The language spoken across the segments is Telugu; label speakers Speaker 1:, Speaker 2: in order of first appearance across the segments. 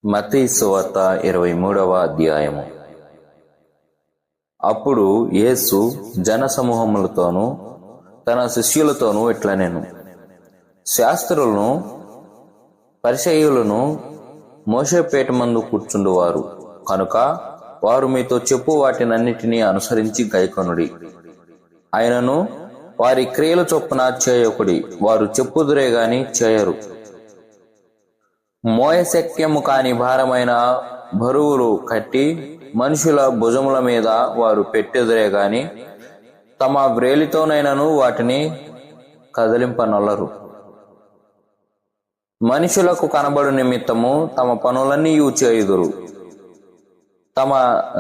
Speaker 1: మత్తయి సువార్త 23వ అధ్యాయము. అప్పుడు యేసు జనసమూహములతోనూ తన శిష్యులతోనూ ఇట్లనెను, శాస్త్రులను పరిసయ్యులను మోషే పీఠమందు కూర్చుండువారు కనుక వారు మీతో చెప్పు వాటినన్నిటినీ అనుసరించి గైకొనుడి. ఆయనను వారి క్రియల చొప్పున చేయకుడి, వారు చెప్పుదురే గాని చేయరు. మోయశక్యము కాని భారమైన బరువులు కట్టి మనుషుల భుజముల మీద వారు పెట్టెదురే గాని తమ వ్రేలితోనైనను వాటిని కదిలింపనొల్లరు. మనుషులకు కనబడు నిమిత్తము తమ పనులన్నీ చేయుదురు. తమ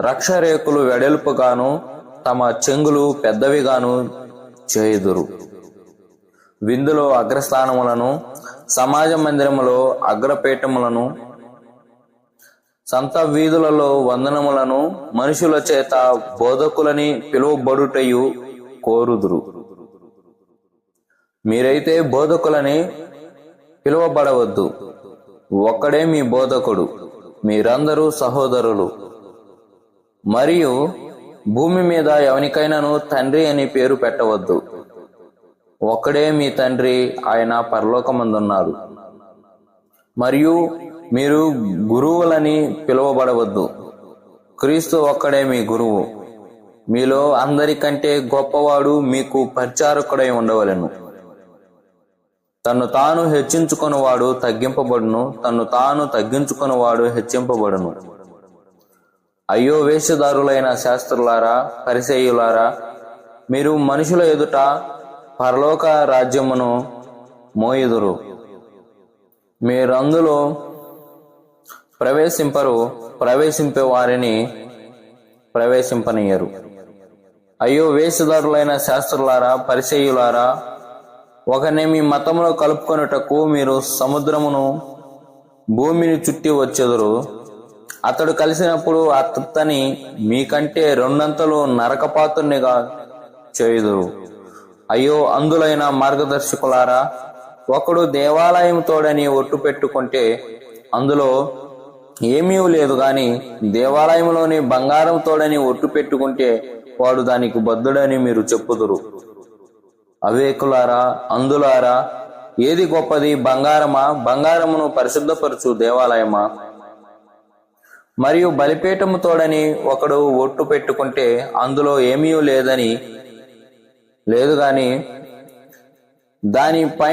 Speaker 1: రక్షరేకులు వెడల్పుగాను తమ చెంగులు పెద్దవిగాను చేయుదురు. విందులో అగ్రస్థానములను, సమాజ మందిరములో అగ్రపీఠములను, సంత వీధులలో వందనములను మనుషుల చేత బోధకులని పిలువబడుటయు కోరుదురు. మీరైతే బోధకులని పిలువబడవద్దు, ఒక్కడే మీ బోధకుడు, మీరందరూ సహోదరులు. మరియు భూమి మీద ఎవనికైనాను తండ్రి అని పేరు పెట్టవద్దు, ఒక్కడే మీ తండ్రి, ఆయన పరలోకమందున్నారు. మరియు మీరు గురువులని పిలువబడవద్దు, క్రీస్తు ఒక్కడే మీ గురువు. మీలో అందరికంటే గొప్పవాడు మీకు పరిచారకుడై ఉండవలెను. తన్ను తాను హెచ్చించుకొనువాడు తగ్గింపబడును, తన్ను తాను తగ్గించుకొనువాడు హెచ్చింపబడును. అయ్యో వేషధారులైన శాస్త్రులారా, పరిసయ్యులారా, మీరు మనుషుల ఎదుట పరలోక రాజ్యమును మోయుదురు, మీరందులో ప్రవేశింపే వారిని ప్రవేశింపనీయరు. అయ్యో వేషధారులైన శాస్త్రులారా, పరిసయ్యులారా, ఒకరిని మీ మతములో కలుపుకొనుటకు మీరు సముద్రమును భూమిని చుట్టి వచ్చెదరు. అతడు కలిసినప్పుడు అతని మీకంటే రెండంతలు నరకపాత్రునిగా చేయుదురు. అయ్యో అందులైన మార్గదర్శకులారా, ఒకడు దేవాలయం తోడని ఒట్టు పెట్టుకుంటే అందులో ఏమీ లేదు గాని దేవాలయంలోని బంగారం తోడని ఒట్టు పెట్టుకుంటే వాడు దానికి బద్ధుడని మీరు చెప్పుదురు. అవేకులారా, అందులారా, ఏది గొప్పది, బంగారమా? బంగారమును పరిశుద్ధపరచు దేవాలయమా? మరియు బలిపీఠము తోడని ఒకడు ఒట్టు పెట్టుకుంటే అందులో ఏమీ లేదు గాని దాని పైన